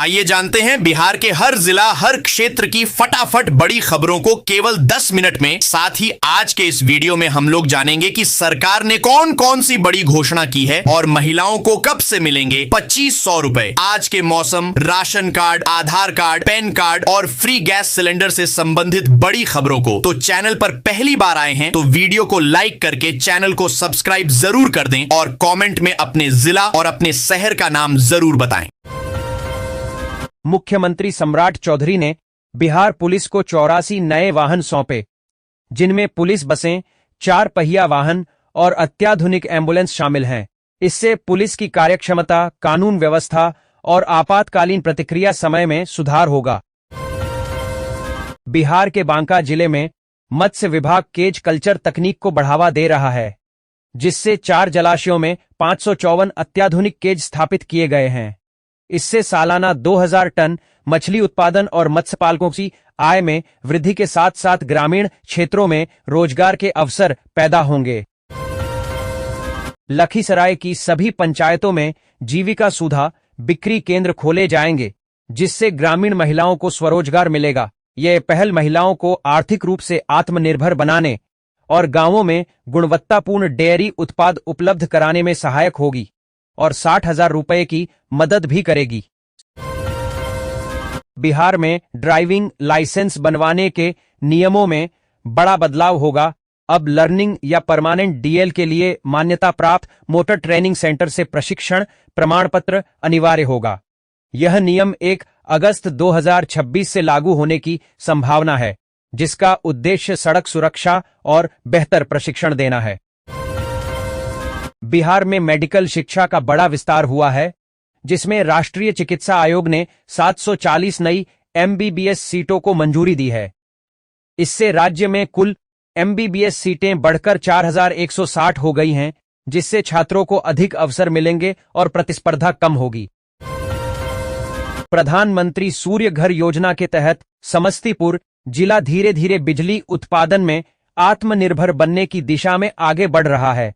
आइए जानते हैं बिहार के हर जिला हर क्षेत्र की फटाफट बड़ी खबरों को केवल 10 मिनट में। साथ ही आज के इस वीडियो में हम लोग जानेंगे कि सरकार ने कौन कौन सी बड़ी घोषणा की है और महिलाओं को कब से मिलेंगे 2500 रुपए। आज के मौसम, राशन कार्ड, आधार कार्ड, पैन कार्ड और फ्री गैस सिलेंडर से संबंधित बड़ी खबरों को। तो चैनल पर पहली बार आए हैं तो वीडियो को लाइक करके चैनल को सब्सक्राइब जरूर कर दें और कॉमेंट में अपने जिला और अपने शहर का नाम जरूर बताएं। मुख्यमंत्री सम्राट चौधरी ने बिहार पुलिस को 84 नए वाहन सौंपे, जिनमें पुलिस बसें, 4 पहिया वाहन और अत्याधुनिक एम्बुलेंस शामिल हैं। इससे पुलिस की कार्यक्षमता, कानून व्यवस्था और आपातकालीन प्रतिक्रिया समय में सुधार होगा। बिहार के बांका जिले में मत्स्य विभाग केज कल्चर तकनीक को बढ़ावा दे रहा है, जिससे 4 जलाशयों में 554 अत्याधुनिक केज स्थापित किए गए हैं। इससे सालाना 2000 टन मछली उत्पादन और मत्स्य पालकों की आय में वृद्धि के साथ साथ ग्रामीण क्षेत्रों में रोजगार के अवसर पैदा होंगे। लखीसराय की सभी पंचायतों में जीविका सुधा बिक्री केंद्र खोले जाएंगे, जिससे ग्रामीण महिलाओं को स्वरोजगार मिलेगा। यह पहल महिलाओं को आर्थिक रूप से आत्मनिर्भर बनाने और गांवों में गुणवत्तापूर्ण डेयरी उत्पाद उपलब्ध कराने में सहायक होगी और 60,000 रुपए की मदद भी करेगी। बिहार में ड्राइविंग लाइसेंस बनवाने के नियमों में बड़ा बदलाव होगा। अब लर्निंग या परमानेंट डीएल के लिए मान्यता प्राप्त मोटर ट्रेनिंग सेंटर से प्रशिक्षण प्रमाण पत्र अनिवार्य होगा। यह नियम 1 अगस्त 2026 से लागू होने की संभावना है, जिसका उद्देश्य सड़क सुरक्षा और बेहतर प्रशिक्षण देना है। बिहार में मेडिकल शिक्षा का बड़ा विस्तार हुआ है, जिसमें राष्ट्रीय चिकित्सा आयोग ने 740 नई एमबीबीएस सीटों को मंजूरी दी है। इससे राज्य में कुल एमबीबीएस सीटें बढ़कर 4160 हो गई हैं, जिससे छात्रों को अधिक अवसर मिलेंगे और प्रतिस्पर्धा कम होगी। प्रधानमंत्री सूर्य घर योजना के तहत समस्तीपुर जिला धीरे धीरे बिजली उत्पादन में आत्मनिर्भर बनने की दिशा में आगे बढ़ रहा है।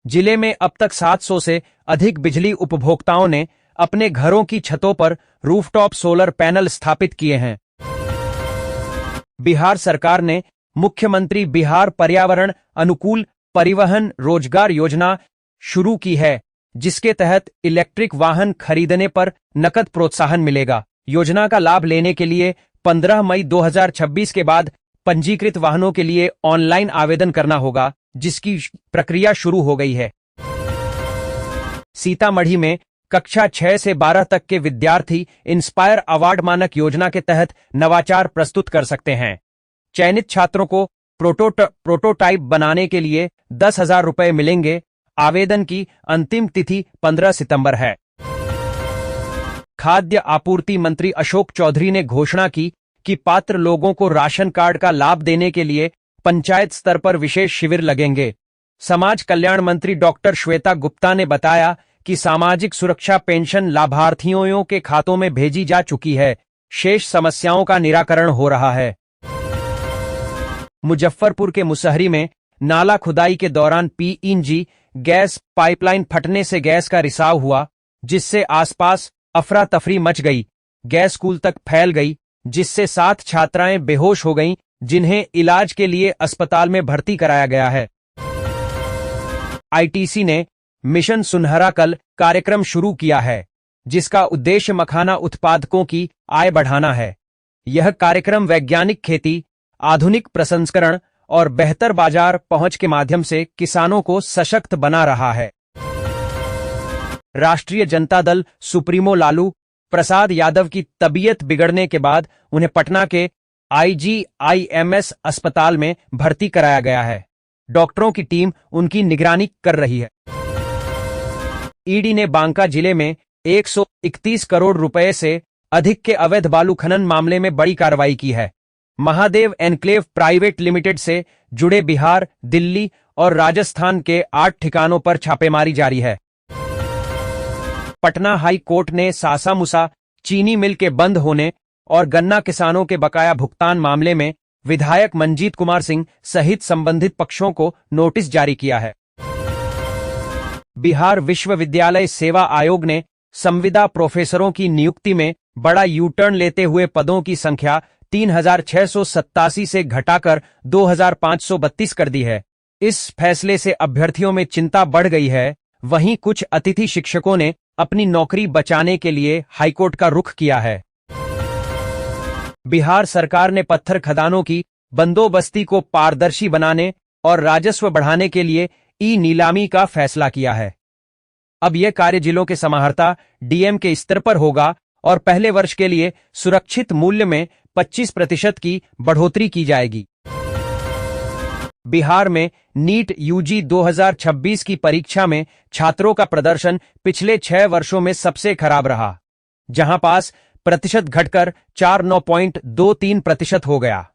जिले में अब तक 700 से अधिक बिजली उपभोक्ताओं ने अपने घरों की छतों पर रूफटॉप सोलर पैनल स्थापित किए हैं। बिहार सरकार ने मुख्यमंत्री बिहार पर्यावरण अनुकूल परिवहन रोजगार योजना शुरू की है, जिसके तहत इलेक्ट्रिक वाहन खरीदने पर नकद प्रोत्साहन मिलेगा। योजना का लाभ लेने के लिए 15 मई 2026 के बाद पंजीकृत वाहनों के लिए ऑनलाइन आवेदन करना होगा, जिसकी प्रक्रिया शुरू हो गई है। सीतामढ़ी में कक्षा 6 से 12 तक के विद्यार्थी इंस्पायर अवार्ड मानक योजना के तहत नवाचार प्रस्तुत कर सकते हैं। चयनित छात्रों को प्रोटोटाइप बनाने के लिए 10,000 रुपए मिलेंगे। आवेदन की अंतिम तिथि 15 सितंबर है। खाद्य आपूर्ति मंत्री अशोक चौधरी ने घोषणा की कि पात्र लोगों को राशन कार्ड का लाभ देने के लिए पंचायत स्तर पर विशेष शिविर लगेंगे। समाज कल्याण मंत्री डॉक्टर श्वेता गुप्ता ने बताया कि सामाजिक सुरक्षा पेंशन लाभार्थियों के खातों में भेजी जा चुकी है। शेष समस्याओं का निराकरण हो रहा है। मुजफ्फरपुर के मुसहरी में नाला खुदाई के दौरान पीएनजी गैस पाइपलाइन फटने से गैस का रिसाव हुआ, जिससे आसपास अफरा तफरी मच गई। गैस स्कूल तक फैल गई, जिससे 7 छात्राएं बेहोश हो गईं, जिन्हें इलाज के लिए अस्पताल में भर्ती कराया गया है। आईटीसी ने मिशन सुनहरा कल कार्यक्रम शुरू किया है, जिसका उद्देश्य मखाना उत्पादकों की आय बढ़ाना है। यह कार्यक्रम वैज्ञानिक खेती, आधुनिक प्रसंस्करण और बेहतर बाजार पहुंच के माध्यम से किसानों को सशक्त बना रहा है। राष्ट्रीय जनता दल सुप्रीमो लालू प्रसाद यादव की तबीयत बिगड़ने के बाद उन्हें पटना के आईजीआईएमएस अस्पताल में भर्ती कराया गया है। डॉक्टरों की टीम उनकी निगरानी कर रही है। ईडी ने बांका जिले में 131 करोड़ रुपए से अधिक के अवैध बालू खनन मामले में बड़ी कार्रवाई की है। महादेव एनक्लेव प्राइवेट लिमिटेड से जुड़े बिहार, दिल्ली और राजस्थान के 8 ठिकानों पर छापेमारी जारी है। पटना हाई कोर्ट ने सासा मूसा चीनी मिल के बंद होने और गन्ना किसानों के बकाया भुगतान मामले में विधायक मंजीत कुमार सिंह सहित संबंधित पक्षों को नोटिस जारी किया है। बिहार विश्वविद्यालय सेवा आयोग ने संविदा प्रोफेसरों की नियुक्ति में बड़ा यू टर्न लेते हुए पदों की संख्या 3687 से घटाकर 2532 कर दी है। इस फैसले से अभ्यर्थियों में चिंता बढ़ गई है। वहीं कुछ अतिथि शिक्षकों ने अपनी नौकरी बचाने के लिए हाईकोर्ट का रुख किया है। बिहार सरकार ने पत्थर खदानों की बंदोबस्ती को पारदर्शी बनाने और राजस्व बढ़ाने के लिए ई नीलामी का फैसला किया है। अब यह कार्य जिलों के समाहर्ता डीएम के स्तर पर होगा और पहले वर्ष के लिए सुरक्षित मूल्य में 25% की बढ़ोतरी की जाएगी। बिहार में नीट यूजी 2026 की परीक्षा में छात्रों का प्रदर्शन पिछले 6 वर्षों में सबसे खराब रहा, जहां पास प्रतिशत घटकर 49.23% हो गया।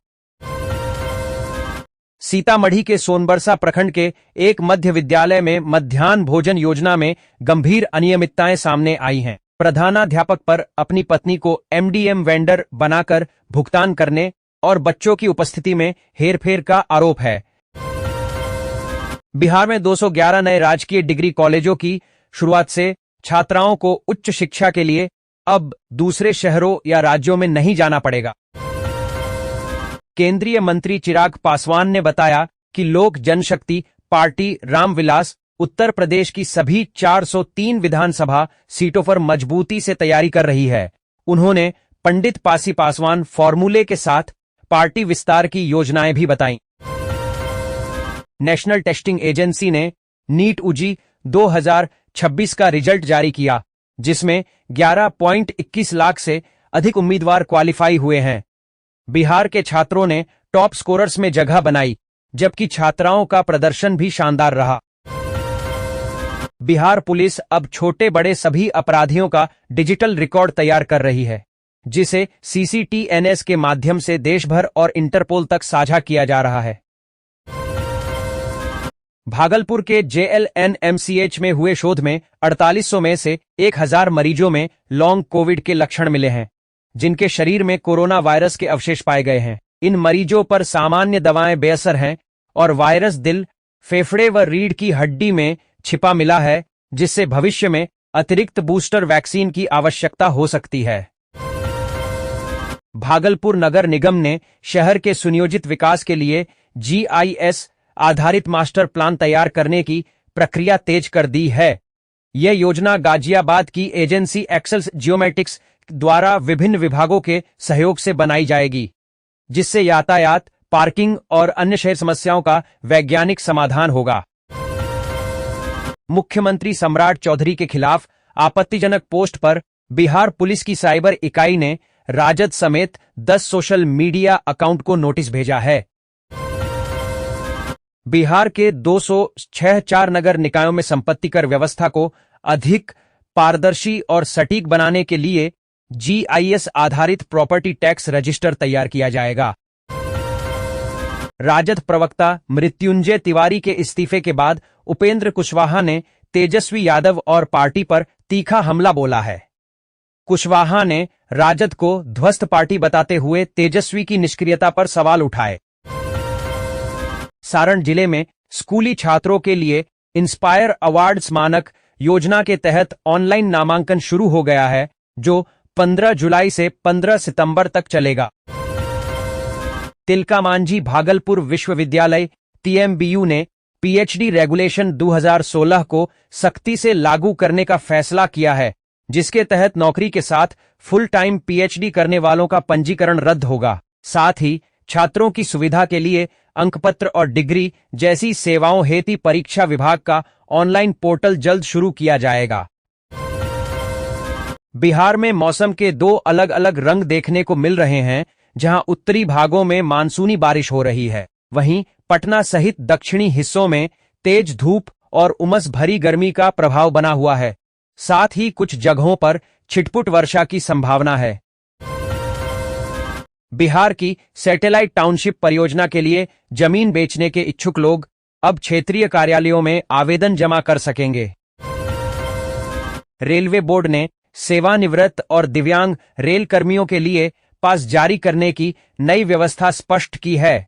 सीतामढ़ी के सोनबरसा प्रखंड के एक मध्य विद्यालय में मध्याह्न भोजन योजना में गंभीर अनियमितताएं सामने आई हैं। प्रधानाध्यापक पर अपनी पत्नी को एमडीएम वेंडर बनाकर भुगतान करने और बच्चों की उपस्थिति में हेरफेर का आरोप है। बिहार में 211 नए राजकीय डिग्री कॉलेजों की शुरुआत से छात्राओं को उच्च शिक्षा के लिए अब दूसरे शहरों या राज्यों में नहीं जाना पड़ेगा। केंद्रीय मंत्री चिराग पासवान ने बताया कि लोक जनशक्ति पार्टी रामविलास उत्तर प्रदेश की सभी 403 विधानसभा सीटों पर मजबूती से तैयारी कर रही है। उन्होंने पंडित पासी पासवान फॉर्मूले के साथ पार्टी विस्तार की योजनाएं भी बताईं। नेशनल टेस्टिंग एजेंसी ने नीट यूजी 2026 का रिजल्ट जारी किया, जिसमें 11.21 लाख से अधिक उम्मीदवार क्वालिफाई हुए हैं। बिहार के छात्रों ने टॉप स्कोरर्स में जगह बनाई, जबकि छात्राओं का प्रदर्शन भी शानदार रहा। बिहार पुलिस अब छोटे बड़े सभी अपराधियों का डिजिटल रिकॉर्ड तैयार कर रही है, जिसे सीसीटीएनएस के माध्यम से देश भर और इंटरपोल तक साझा किया जा रहा है। भागलपुर के जेएलएनएमसीएच में हुए शोध में 4800 में से 1000 मरीजों में लॉन्ग कोविड के लक्षण मिले हैं, जिनके शरीर में कोरोना वायरस के अवशेष पाए गए हैं। इन मरीजों पर सामान्य दवाएं बेअसर हैं और वायरस दिल, फेफड़े व रीढ़ की हड्डी में छिपा मिला है, जिससे भविष्य में अतिरिक्त बूस्टर वैक्सीन की आवश्यकता हो सकती है। भागलपुर नगर निगम ने शहर के सुनियोजित विकास के लिए जीआईएस आधारित मास्टर प्लान तैयार करने की प्रक्रिया तेज कर दी है। यह योजना गाजियाबाद की एजेंसी एक्सेल जियोमेटिक्स द्वारा विभिन्न विभागों के सहयोग से बनाई जाएगी, जिससे यातायात, पार्किंग और अन्य शहर समस्याओं का वैज्ञानिक समाधान होगा। मुख्यमंत्री सम्राट चौधरी के खिलाफ आपत्तिजनक पोस्ट पर बिहार पुलिस की साइबर इकाई ने राजद समेत 10 सोशल मीडिया अकाउंट को नोटिस भेजा है। बिहार के 204 नगर निकायों में संपत्ति कर व्यवस्था को अधिक पारदर्शी और सटीक बनाने के लिए जीआईएस आधारित प्रॉपर्टी टैक्स रजिस्टर तैयार किया जाएगा। राजद प्रवक्ता मृत्युंजय तिवारी के इस्तीफे के बाद उपेंद्र कुशवाहा ने तेजस्वी यादव और पार्टी पर तीखा हमला बोला है। कुशवाहा ने राजद को ध्वस्त पार्टी बताते हुए तेजस्वी की निष्क्रियता पर सवाल उठाए। सारण जिले में स्कूली छात्रों के लिए इंस्पायर अवार्ड्स मानक योजना के तहत ऑनलाइन नामांकन शुरू हो गया है, जो 15 जुलाई से 15 सितंबर तक चलेगा। तिलका मांझी भागलपुर विश्वविद्यालय टीएमबीयू ने पीएचडी रेगुलेशन 2016 को सख्ती से लागू करने का फैसला किया है, जिसके तहत नौकरी के साथ फुल टाइम पीएचडी करने वालों का पंजीकरण रद्द होगा। साथ ही छात्रों की सुविधा के लिए अंकपत्र और डिग्री जैसी सेवाओं हेतु परीक्षा विभाग का ऑनलाइन पोर्टल जल्द शुरू किया जाएगा। बिहार में मौसम के 2 अलग अलग रंग देखने को मिल रहे हैं, जहां उत्तरी भागों में मानसूनी बारिश हो रही है, वहीं पटना सहित दक्षिणी हिस्सों में तेज धूप और उमस भरी गर्मी का प्रभाव बना हुआ है। साथ ही कुछ जगहों पर छिटपुट वर्षा की संभावना है। बिहार की सैटेलाइट टाउनशिप परियोजना के लिए जमीन बेचने के इच्छुक लोग अब क्षेत्रीय कार्यालयों में आवेदन जमा कर सकेंगे। रेलवे बोर्ड ने सेवानिवृत्त और दिव्यांग रेल कर्मियों के लिए पास जारी करने की नई व्यवस्था स्पष्ट की है।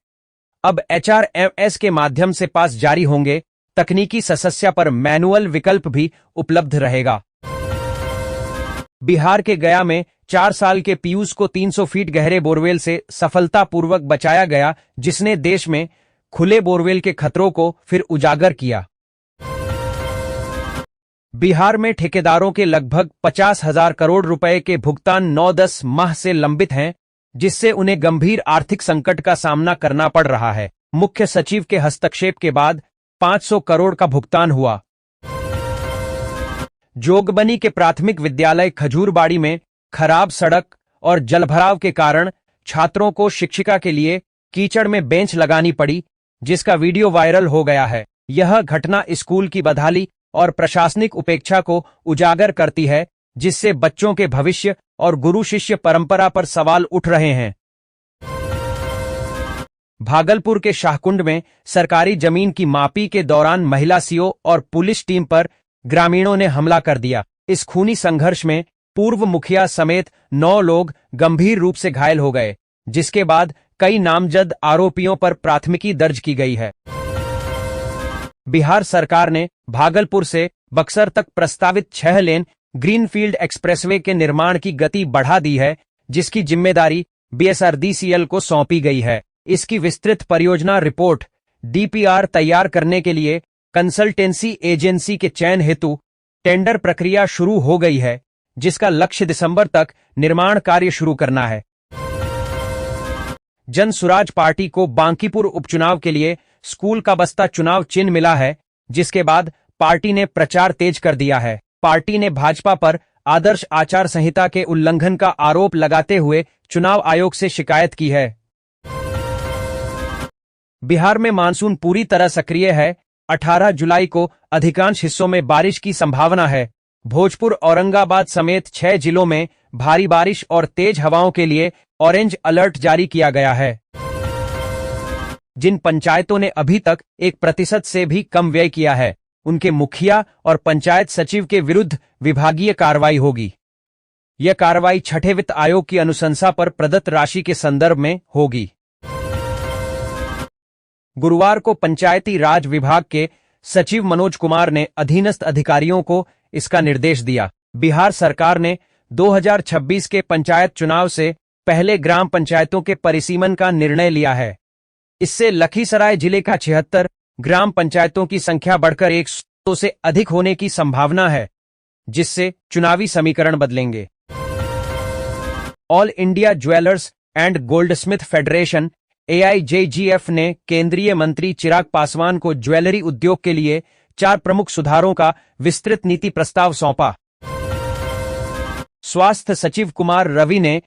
अब एचआरएमएस के माध्यम से पास जारी होंगे। तकनीकी समस्या पर मैनुअल विकल्प भी उपलब्ध रहेगा। बिहार के गया में 4 साल के पीयूष को 300 फीट गहरे बोरवेल से सफलतापूर्वक बचाया गया, जिसने देश में खुले बोरवेल के खतरों को फिर उजागर किया। बिहार में ठेकेदारों के लगभग 50,000 करोड़ रुपए के भुगतान 9-10 माह से लंबित हैं, जिससे उन्हें गंभीर आर्थिक संकट का सामना करना पड़ रहा है। मुख्य सचिव के हस्तक्षेप के बाद 500 करोड़ का भुगतान हुआ। जोगबनी के प्राथमिक विद्यालय खजूरबाड़ी में खराब सड़क और जलभराव के कारण छात्रों को शिक्षिका के लिए कीचड़ में बेंच लगानी पड़ी, जिसका वीडियो वायरल हो गया है। यह घटना स्कूल की बदहाली और प्रशासनिक उपेक्षा को उजागर करती है, जिससे बच्चों के भविष्य और गुरु शिष्य परंपरा पर सवाल उठ रहे हैं। भागलपुर के शाहकुंड में सरकारी जमीन की मापी के दौरान महिला सीओ और पुलिस टीम पर ग्रामीणों ने हमला कर दिया। इस खूनी संघर्ष में पूर्व मुखिया समेत 9 लोग गंभीर रूप से घायल हो गए, जिसके बाद कई नामजद आरोपियों पर प्राथमिकी दर्ज की गई है। बिहार सरकार ने भागलपुर से बक्सर तक प्रस्तावित 6 लेन ग्रीनफील्ड एक्सप्रेसवे के निर्माण की गति बढ़ा दी है, जिसकी जिम्मेदारी BSRDCL को सौंपी गई है। इसकी विस्तृत परियोजना रिपोर्ट DPR तैयार करने के लिए कंसल्टेंसी एजेंसी के चयन हेतु टेंडर प्रक्रिया शुरू हो गई है, जिसका लक्ष्य दिसंबर तक निर्माण कार्य शुरू करना है। जन सुराज पार्टी को बांकीपुर उपचुनाव के लिए स्कूल का बस्ता चुनाव चिन्ह मिला है, जिसके बाद पार्टी ने प्रचार तेज कर दिया है। पार्टी ने भाजपा पर आदर्श आचार संहिता के उल्लंघन का आरोप लगाते हुए चुनाव आयोग से शिकायत की है। बिहार में मानसून पूरी तरह सक्रिय है। 18 जुलाई को अधिकांश हिस्सों में बारिश की संभावना है। भोजपुर, औरंगाबाद समेत 6 जिलों में भारी बारिश और तेज हवाओं के लिए ऑरेंज अलर्ट जारी किया गया है। जिन पंचायतों ने अभी तक 1% से भी कम व्यय किया है, उनके मुखिया और पंचायत सचिव के विरुद्ध विभागीय कार्रवाई होगी। यह कार्रवाई छठे वित्त आयोग की अनुशंसा पर प्रदत्त राशि के संदर्भ में होगी। गुरुवार को पंचायती राज विभाग के सचिव मनोज कुमार ने अधीनस्थ अधिकारियों को इसका निर्देश दिया। बिहार सरकार ने 2026 के पंचायत चुनाव से पहले ग्राम पंचायतों के परिसीमन का निर्णय लिया है। इससे लखीसराय जिले का 76 ग्राम पंचायतों की संख्या बढ़कर 100 से अधिक होने की संभावना है, जिससे चुनावी समीकरण बदलेंगे। All India jewellers and Goldsmith federation AIJGF ने केंद्रीय मंत्री चिराग पासवान को ज्वेलरी उद्योग के लिए 4 प्रमुख सुधारों का विस्तृत नीति प्रस्ताव सौंपा। स्वास्थ्य सचिव कुमार रवि ने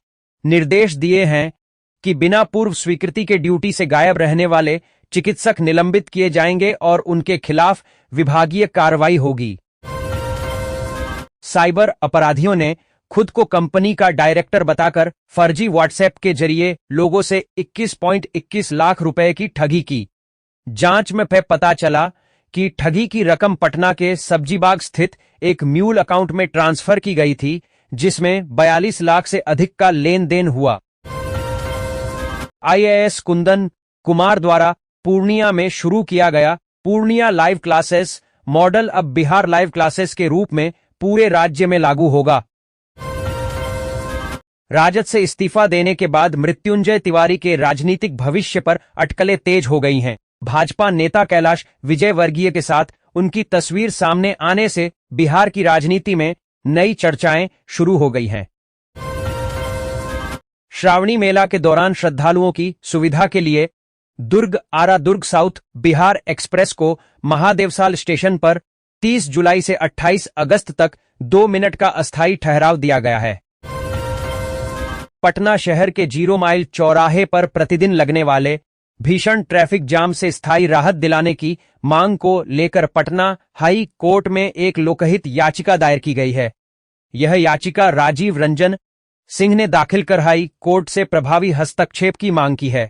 निर्देश दिए हैं कि बिना पूर्व स्वीकृति के ड्यूटी से गायब रहने वाले चिकित्सक निलंबित किए जाएंगे और उनके खिलाफ विभागीय कार्रवाई होगी। साइबर अपराधियों ने खुद को कंपनी का डायरेक्टर बताकर फर्जी व्हाट्सएप के जरिए लोगों से 21.21 लाख रुपए की ठगी की। जांच में पता चला कि ठगी की रकम पटना के सब्जीबाग स्थित एक म्यूल अकाउंट में ट्रांसफर की गई थी, जिसमें 42 लाख से अधिक का लेन देन हुआ। IAS कुंदन कुमार द्वारा पूर्णिया में शुरू किया गया पूर्णिया लाइव क्लासेस मॉडल अब बिहार लाइव क्लासेस के रूप में पूरे राज्य में लागू होगा। राजद से इस्तीफा देने के बाद मृत्युंजय तिवारी के राजनीतिक भविष्य पर अटकलें तेज हो गई हैं। भाजपा नेता कैलाश विजयवर्गीय के साथ उनकी तस्वीर सामने आने से बिहार की राजनीति में नई चर्चाएं शुरू हो गई हैं। श्रावणी मेला के दौरान श्रद्धालुओं की सुविधा के लिए दुर्ग आरा दुर्ग साउथ बिहार एक्सप्रेस को महादेवसाल स्टेशन पर 30 जुलाई से 28 अगस्त तक 2 मिनट का अस्थायी ठहराव दिया गया है। पटना शहर के 0 माइल चौराहे पर प्रतिदिन लगने वाले भीषण ट्रैफिक जाम से स्थायी राहत दिलाने की मांग को लेकर पटना हाई कोर्ट में एक लोकहित याचिका दायर की गई है। यह याचिका राजीव रंजन सिंह ने दाखिल कर हाई कोर्ट से प्रभावी हस्तक्षेप की मांग की है।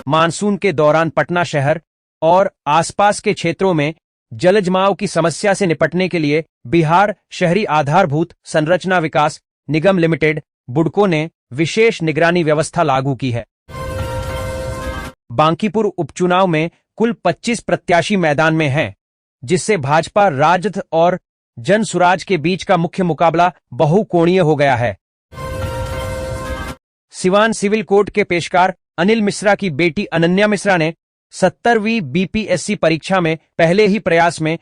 मानसून के दौरान पटना शहर और आसपास के क्षेत्रों में जलजमाव की समस्या से निपटने के लिए बिहार शहरी आधारभूत संरचना विकास निगम लिमिटेड बुडको ने विशेष निगरानी व्यवस्था लागू की है। बांकीपुर उपचुनाव में कुल 25 प्रत्याशी मैदान में हैं, जिससे भाजपा, राजद और जन सुराज के बीच का मुख्य मुकाबला बहुकोणीय हो गया है। सिवान सिविल कोर्ट के पेशकार अनिल मिश्रा की बेटी अनन्या मिश्रा ने 70वीं बीपीएससी परीक्षा में पहले ही प्रयास में